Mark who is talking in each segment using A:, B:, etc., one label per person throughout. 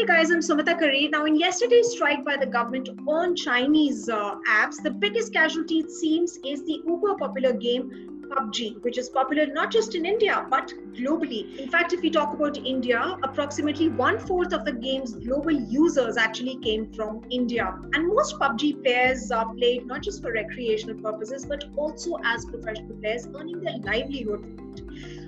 A: guys, I'm Sumita Kareer. Now, in yesterday's strike by the government on Chinese apps, the biggest casualty, it seems, is the uber popular game PUBG, which is popular not just in India, but globally. In fact, if we talk about India, approximately 1/4 of the game's global users actually came from India. And most PUBG players are played not just for recreational purposes, but also as professional players earning their livelihood.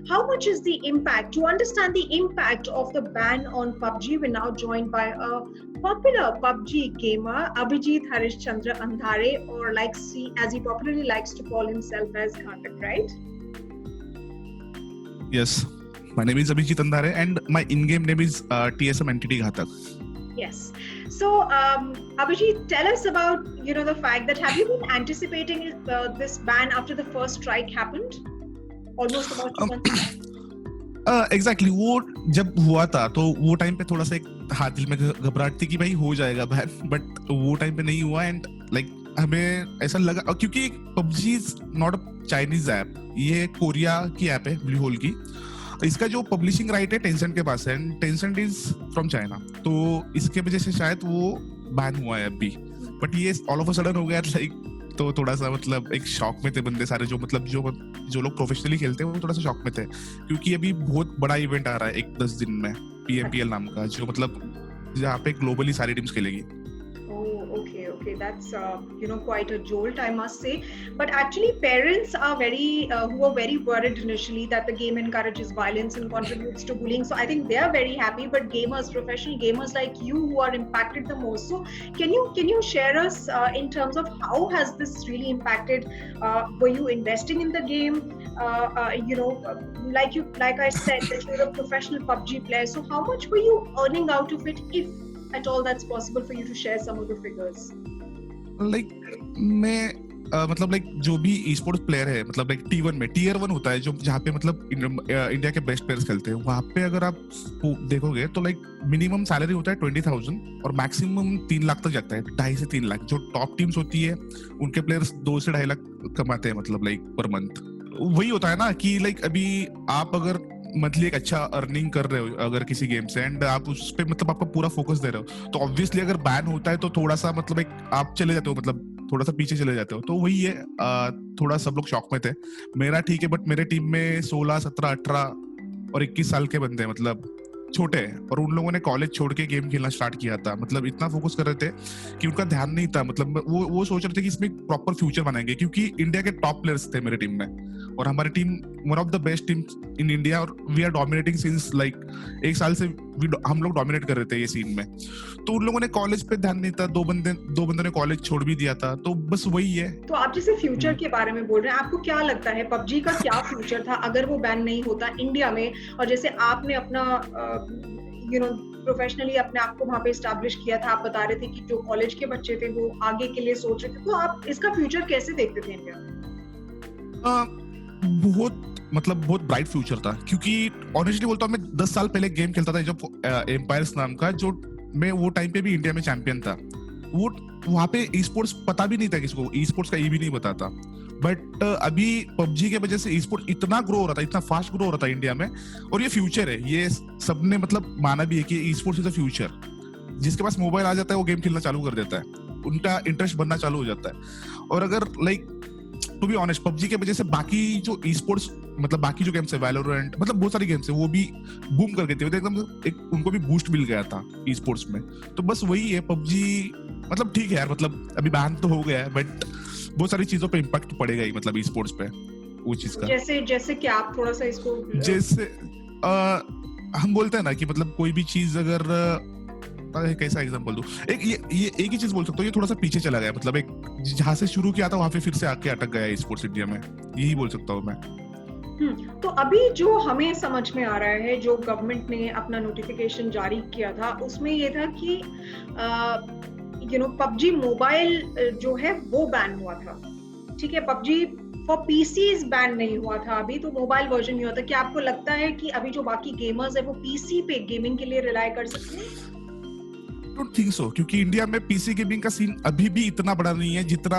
A: How much is the impact? To understand the impact of the ban on PUBG, we're now joined by a popular PUBG gamer, Abhijeet Harishchandra Andhare, or as he popularly likes to call himself as Ghatak, right?
B: Yes, my name is Abhijeet Andhare and my in-game name is TSM Entity Ghatak.
A: Yes. So, Abhijeet, tell us about the fact that have you been anticipating this ban after the first strike happened? Almost about 2 months.
B: Exactly. वो जब हुआ था तो वो time पे थोड़ा सा एक दिल में घबराहट थी कि भाई हो जाएगा बैन, बट वो टाइम पे नहीं हुआ एंड हमें ऐसा लगा क्योंकि PUBG is not a Chinese app, ये कोरिया की ऐप है livelihood की. इसका जो पब्लिशिंग राइट है टेंसेंट के पास है and Tencent is from China, तो इसके वजह से शायद वो बैन हुआ है अभी. बट ये ऑल ऑफ अ सडन हो गया तो थोड़ा सा एक शॉक में थे बंदे सारे, जो लोग प्रोफेशनली खेलते हैं वो थोड़ा सा शॉक में थे क्योंकि अभी बहुत बड़ा इवेंट आ रहा है 1-10 दिन में, PMPL नाम का, जो जहाँ पे ग्लोबली सारी टीम्स खेलेगी.
A: Okay, that's quite a jolt, I must say. But actually, parents are who are very worried initially that the game encourages violence and contributes to bullying. So I think they are very happy. But gamers, professional gamers like you, who are impacted the most. So can you share us in terms of how has this really impacted? Were you investing in the game? Like I said, that you're a professional PUBG player. So how much were you earning out of it, if at all that's possible for you to share some of the figures?
B: मैं जो भी e sports player है T1 में tier 1 होता है, जो जहाँ पे इंडिया के बेस्ट प्लेयर्स खेलते हैं, वहाँ पे अगर आप देखोगे तो मिनिमम सैलरी होता है 20,000 और मैक्सिमम 3 लाख तक जाता है, 2.5 से 3 लाख. जो टॉप टीम्स होती है उनके प्लेयर्स 2 से 2.5 लाख कमाते हैं पर मंथ. वही होता है ना कि अभी आप अगर मंथली एक अच्छा अर्निंग कर रहे हो अगर किसी गेम से एंड आप उस पे आपका पूरा फोकस दे रहे हो, तो ऑब्वियसली अगर बैन होता है तो थोड़ा सा आप चले जाते हो, थोड़ा सा पीछे चले जाते हो. तो वही है, थोड़ा सब लोग शॉक में थे. मेरा ठीक है, बट मेरे टीम में 16, 17, 18 और 21 साल के बंदे छोटे हैं और उन लोगों ने कॉलेज छोड़ के गेम खेलना स्टार्ट किया था. इतना फोकस कर रहे थे कि उनका ध्यान नहीं था. वो सोच रहे थे कि इसमें प्रॉपर फ्यूचर बनाएंगे क्योंकि इंडिया के टॉप प्लेयर्स थे मेरे टीम में और हमारी team one of the best team in India और वी आर डोमिनेटिंग सिंस 1 साल से हम लोग डोमिनेट कर रहे थे ये सीन में. तो उन लोगों ने कॉलेज पे ध्यान नहीं था, दो बंदों ने कॉलेज छोड़ भी दिया था. तो बस वही है.
A: तो आप जैसे फ्यूचर के बारे में बोल रहे हैं, आपको क्या लगता है PUBG का क्या फ्यूचर था अगर वो बैन नहीं होता इंडिया में, और जैसे आपने अपना प्रोफेशनली अपने आप को वहाँ पे एस्टैब्लिश किया था, आप बता रहे थे कि जो कॉलेज के बच्चे थे वो आगे के लिए सोच रहे थे, तो आप इसका फ्यूचर कैसे देखते थे इंडिया में?
B: बहुत ब्राइट फ्यूचर था क्योंकि ऑनेस्टली बोलता हूँ, मैं 10 साल पहले गेम खेलता था जो एम्पायर्स नाम का, जो मैं वो टाइम पे भी इंडिया में चैंपियन था. वो वहाँ पे ई स्पोर्ट्स पता भी नहीं था किसको, ई स्पोर्ट्स का ई भी नहीं पता था. बट अभी PUBG के वजह से ई स्पोर्ट्स इतना ग्रो हो रहा था, इतना फास्ट ग्रो हो रहा था इंडिया में, और ये फ्यूचर है. ये सबने माना भी है कि e sports is a future. जिसके पास मोबाइल आ जाता है वो गेम खेलना चालू कर देता है, उनका इंटरेस्ट बनना चालू हो जाता है. और अगर टू बी ऑनेस्ट PUBG के वजह से बाकी जो ई स्पोर्ट्स बाकी जो गेम्स है, वैलोरेंट, बहुत सारी गेम्स है, वो भी बूम कर गए थे. एकदम उनको भी बूस्ट मिल गया था ई स्पोर्ट्स में. तो बस वही है, PUBG ठीक है यार, अभी बैन तो हो गया है बट बहुत सारी चीजों पे इम्पैक्ट पड़ेगा ही ई स्पोर्ट्स पे वो चीज का.
A: जैसे कि आप थोड़ा सा इसको
B: जैसे हम बोलते हैं ना कि कोई भी चीज अगर कैसा एग्जांपल दूं, एक ही चीज बोल सकता हूँ, ये थोड़ा सा पीछे चला गया, एक जहां से शुरू किया था वहां पे फिर से आके अटक गया स्पोर्ट्स इंडिया में, यही बोल सकता हूँ मैं.
A: तो अभी जो हमें समझ में आ रहा है, जो गवर्नमेंट ने अपना नोटिफिकेशन जारी किया था उसमें ये था कि PUBG मोबाइल जो है वो बैन हुआ था. ठीक है, PUBG फॉर पीसीज बैन नहीं हुआ था अभी, तो मोबाइल वर्जन नहीं हुआ था. क्या आपको लगता है कि अभी जो बाकी गेमर्स है वो पीसी पे गेमिंग के लिए रिलाय कर सकते हैं?
B: डोंट थिंक सो, क्योंकि इंडिया में पीसी गेमिंग का सीन अभी भी इतना बड़ा नहीं है जितना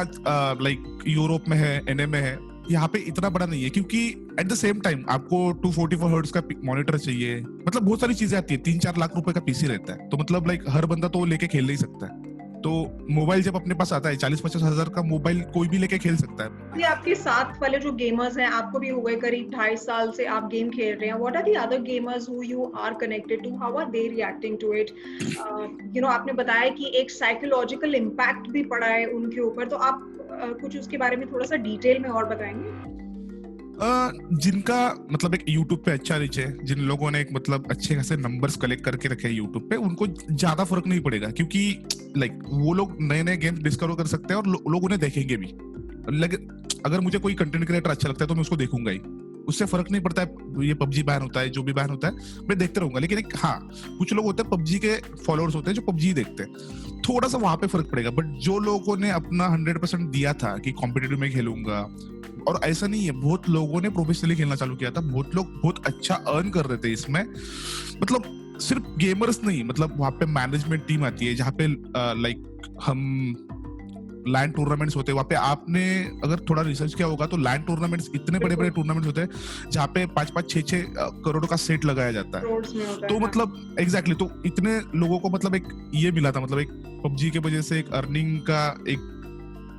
B: यूरोप में है, एनए में है. यहाँ पे इतना बड़ा नहीं है, क्योंकि एट द सेम टाइम आपको 244 हर्ट्ज का मॉनिटर चाहिए, मतलब बहुत सारी चीजें आती है। 3-4 लाख रुपए का पीसी रहता है, तो मतलब लाइक हर बंदा तो लेके खेल नहीं सकता है। तो मोबाइल जब अपने पास आता है 40-50 हजार का मोबाइल कोई भी लेके खेल सकता है।
A: ये आपके साथ वाले जो गेमर्स हैं, आपको भी हो गए करीब 2.5 साल से आप गेम खेल रहे हैं, what are the other gamers who you are connected to, how are they reacting to it? आपने बताया कि एक साइकोलॉजिकल इम्पैक्ट भी पड़ा है उनके ऊपर, तो आप कुछ उसके बारे में थोड़ा सा डिटेल में और बताएंगे?
B: जिनका मतलब एक YouTube पे अच्छा रीच है, जिन लोगों ने एक मतलब अच्छे खासे नंबर्स कलेक्ट करके रखे हैं YouTube पे, उनको ज्यादा फर्क नहीं पड़ेगा, क्योंकि लाइक वो लोग नए नए गेम्स डिस्कवर कर सकते हैं और लोग उन्हें देखेंगे भी। अगर मुझे कोई कंटेंट क्रिएटर अच्छा लगता है तो मैं उसको देखूंगा ही, उससे फर्क नहीं पड़ता है ये PUBG बैन होता है, जो भी बैन होता है मैं देखते रहूंगा। लेकिन एक हाँ, कुछ लोग होते हैं PUBG के फॉलोअर्स होते हैं जो PUBG देखते हैं, थोड़ा सा वहां पे फर्क पड़ेगा। बट जो लोगों ने अपना 100% दिया था कि कॉम्पिटिटिव में खेलूंगा, और ऐसा नहीं है, बहुत लोगों ने प्रोफेशनली खेलना चालू किया था, बहुत लोग बहुत अच्छा अर्न कर रहे थे इसमें। मतलब सिर्फ गेमर्स नहीं, मतलब वहां पे मैनेजमेंट टीम आती है जहाँ पे लाइक हम लैंड टूर्नामेंट्स होते हैं वहां पे। आपने अगर थोड़ा रिसर्च किया होगा तो लैंड टूर्नामेंट्स इतने बड़े बड़े टूर्नामेंट्स होते हैं जहाँ पे 5-5, 6-6 करोड़ का सेट लगाया जाता है। तो मतलब एग्जैक्टली, तो इतने लोगों को मतलब एक ये मिला था, मतलब एक PUBG के वजह से एक अर्निंग का एक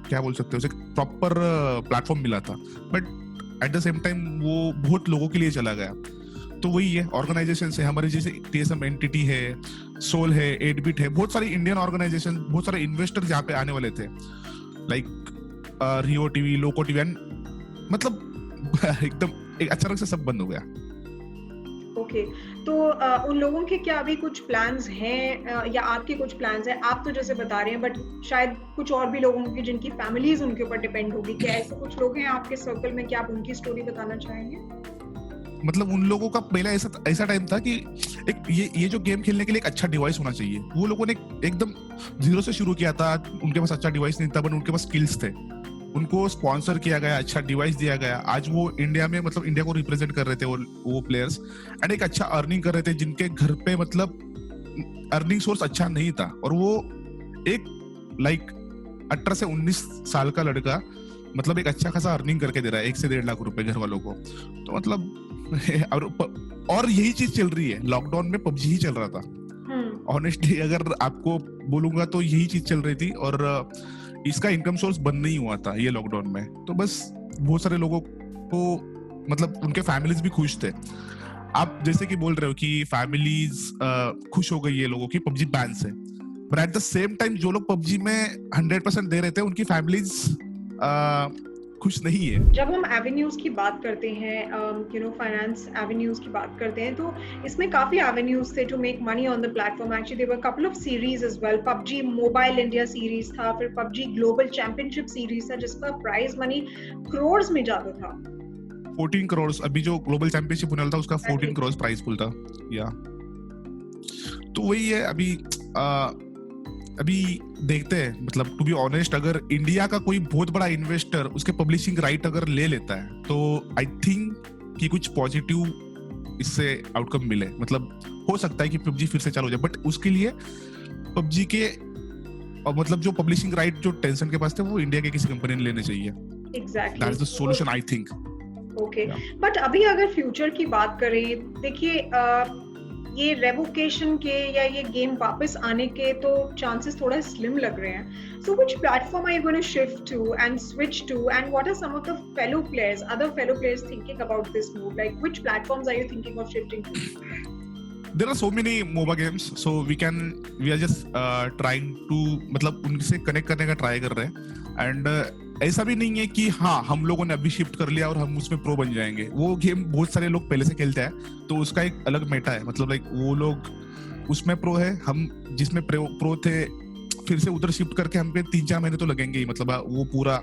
B: क्या बोल सकते हो, एक प्रॉपर प्लेटफॉर्म मिला था। But at the same time वो बहुत लोगों के लिए चला गया। तो वही है, ऑर्गेनाइजेशन है हमारे, जैसे TSM एंटिटी है, सोल है, 8-बिट है, बहुत सारी इंडियन ऑर्गेनाइजेशन, बहुत सारे इन्वेस्टर जहाँ पे आने वाले थे, लाइक रियो टीवी, लोको टीवी, मतलब एकदम एक अचानक से सब बंद हो गया।
A: ओके, तो उन लोगों के क्या अभी कुछ प्लान्स हैं या आपके कुछ प्लान्स हैं? आप तो जैसे बता रहे हैं, बट शायद कुछ और भी लोगों की जिनकी फैमिलीज उनके ऊपर डिपेंड होगी, क्या ऐसे कुछ लोग हैं आपके सर्कल में? क्या आप उनकी स्टोरी बताना चाहेंगे?
B: मतलब उन लोगों का पहला ऐसा टाइम था कि एक ये जो गेम खेलने के लिए एक अच्छा डिवाइस होना चाहिए। वो लोगों ने एकदम जीरो से शुरू किया था, उनके पास अच्छा डिवाइस नहीं था, बट उनके पास स्किल्स थे, उनको स्पॉन्सर किया गया, अच्छा डिवाइस दिया गया। आज वो इंडिया में मतलब इंडिया को रिप्रेजेंट कर रहे थे वो प्लेयर्स, एंड एक अच्छा अर्निंग कर रहे थे, जिनके घर पे मतलब अर्निंग सोर्स अच्छा नहीं था। और वो एक लाइक 18 से 19 साल का लड़का मतलब एक अच्छा खासा अर्निंग करके दे रहा है 1 से 1.5 लाख रुपए घर वालों को। तो मतलब और यही चीज चल रही है, लॉकडाउन में PUBG ही चल रहा था। ऑनेस्टली अगर आपको बोलूंगा तो यही चीज चल रही थी, और इसका इनकम सोर्स बंद नहीं हुआ था ये लॉकडाउन में। तो बस बहुत सारे लोगों को मतलब उनके फैमिलीज भी खुश थे। आप जैसे कि बोल रहे हो कि फैमिलीज खुश हो गई है लोगों की PUBG बैन से, but at the same time जो लोग PUBG में 100% दे रहे थे उनकी फैमिलीज खुश नहीं है।
A: जब हम एवेन्यूज की बात करते हैं, फाइनेंस एवेन्यूज की बात करते हैं, तो इसमें काफी एवेन्यूज थे to make money on the platform. Actually there were couple of series as well. PUBG mobile India series था, फिर PUBG ग्लोबल चैंपियनशिप सीरीज था, जिसका प्राइज मनी करोड़ में जाता था।
B: 14 करोड़ अभी जो ग्लोबल चैंपियनशिप होने वाला था उसका 14 करोड़ प्राइस पुल था। या तो वही है, अभी देखते हैं। मतलब टू बी ऑनेस्ट, अगर इंडिया का कोई बहुत बड़ा इन्वेस्टर उसके पब्लिशिंग राइट अगर ले लेता है तो आई थिंक कि कुछ पॉजिटिव इससे आउटकम मिले। मतलब हो सकता है कि PUBG फिर से चालू हो जाए, बट उसके लिए PUBG के मतलब जो पब्लिशिंग राइट जो टेंसेंट के पास थे वो इंडिया के किसी कंपनी ने लेने चाहिए।
A: Exactly,
B: that's the solution I think.
A: Okay, but अभी अगर फ्यूचर की बात करें, देखिए ये रेवोकेशन के या ये गेम वापस आने के तो चांसेस थोड़ा स्लिम लग रहे हैं। So which platform are you gonna shift to and switch to, and what are some of the fellow players thinking about this move? Like which platforms are you thinking of shifting to?
B: There are so many MOBA games, so we are just trying to मतलब उनसे connect करने का try कर रहे हैं। And ऐसा भी नहीं है कि हाँ हम लोगों ने अभी शिफ्ट कर लिया और हम उसमें प्रो बन जाएंगे। वो गेम बहुत सारे लोग पहले से खेलते हैं तो उसका एक अलग मेटा है। मतलब लाइक वो लोग उसमें प्रो है, हम जिसमें प्रो थे फिर से उधर शिफ्ट करके हम पे 3-4 महीने तो लगेंगे ही, मतलब वो पूरा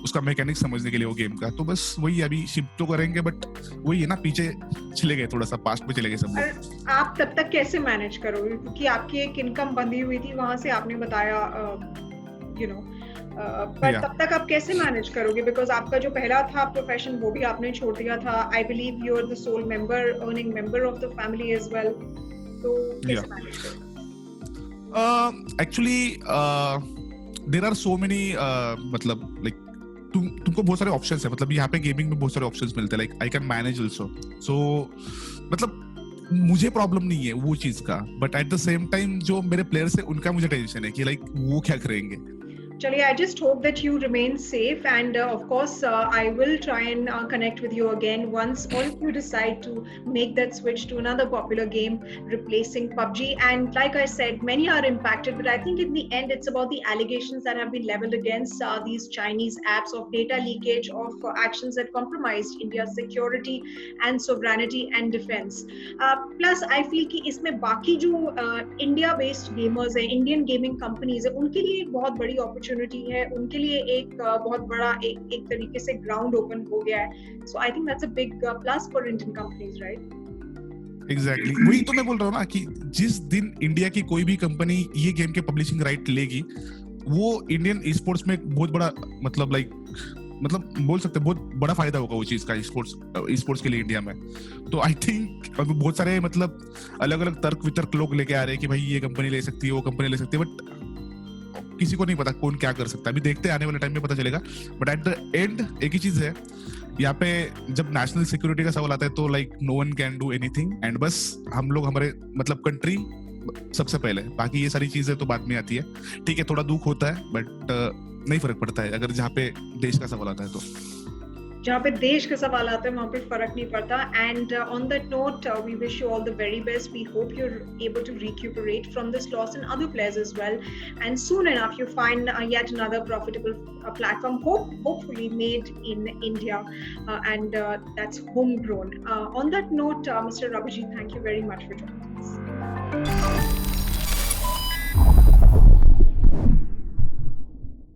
B: उसका मैकेनिक समझने के लिए वो गेम का। तो बस वही अभी शिफ्ट तो करेंगे, बट वही है ना, पीछे चले गए, थोड़ा सा पास्ट में चले गए सब लोग।
A: आप तब तक कैसे मैनेज करोगे, क्योंकि आपकी एक इनकम बंधी हुई थी, वहां से आपने बताया पर तब तक आप कैसे मैनेज करोगे? बिकॉज आपका जो पहला था प्रोफेशन वो भी आपने छोड़ दिया था। I believe you are the sole member, earning member of the family as well. तो कैसे मैनेज करोगे?
B: Actually, there are so many मतलब like तुमको बहुत सारे ऑप्शंस है, मतलब यहाँ पे गेमिंग में बहुत सारे ऑप्शंस मिलते हैं, like I can manage also, so मतलब मुझे प्रॉब्लम नहीं है वो चीज का, but at the same time जो मेरे प्लेयर्स है उनका मुझे टेंशन है कि लाइक वो क्या करेंगे.
A: Chali, I just hope that you remain safe, and of course, I will try and connect with you again once all of you decide to make that switch to another popular game replacing PUBG. And like I said, many are impacted, but I think in the end, it's about the allegations that have been leveled against these Chinese apps of data leakage, of actions that compromised India's security and sovereignty and defense. Plus, I feel कि इसमें बाकी जो India-based gamers हैं, Indian gaming companies हैं, उनके लिए एक बहुत बड़ी opportunity है, उनके लिए एक बहुत बड़ा एक तरीके से ग्राउंड ओपन हो गया है. So I think that's a big plus for Indian companies, right?
B: Exactly, वही तो मैं बोल रहा हूँ ना कि जिस दिन इंडिया की कोई भी कंपनी ये गेम के पब्लिशिंग राइट लेगी, वो इंडियन ई स्पोर्ट्स में बहुत बड़ा मतलब बोल सकते हैं बहुत बड़ा फायदा होगा वो चीज का ई स्पोर्ट्स के लिए इंडिया में. तो आई थिंक बहुत सारे मतलब अलग अलग तर्क वितर्क लोग लेके आ रहे हैं कि भाई ये कंपनी ले सकती है, वो कंपनी ले सकती है, बट किसी को नहीं पता कौन क्या कर सकता है. अभी देखते हैं, आने वाले टाइम में पता चलेगा. बट एट द एंड एक ही चीज है यहाँ पे, जब नेशनल सिक्योरिटी का सवाल आता है तो like no one can do anything, and बस हम लोग हमारे मतलब कंट्री सबसे पहले, बाकी ये सारी चीजें तो बाद में आती है. ठीक है, थोड़ा दुख होता है बट नहीं फर्क पड़ता है अगर जहाँ पे देश का सवाल आता है. तो
A: जहाँ पे देश का सवाल आता है वहाँ पे फर्क नहीं पड़ता. And on that note we wish you all the very best. We hope you're able to recuperate from this loss and other players as well, and soon enough you find yet another profitable platform, hopefully made in India, and that's homegrown. On that note, Mr. Abhijeet, thank you very much for joining.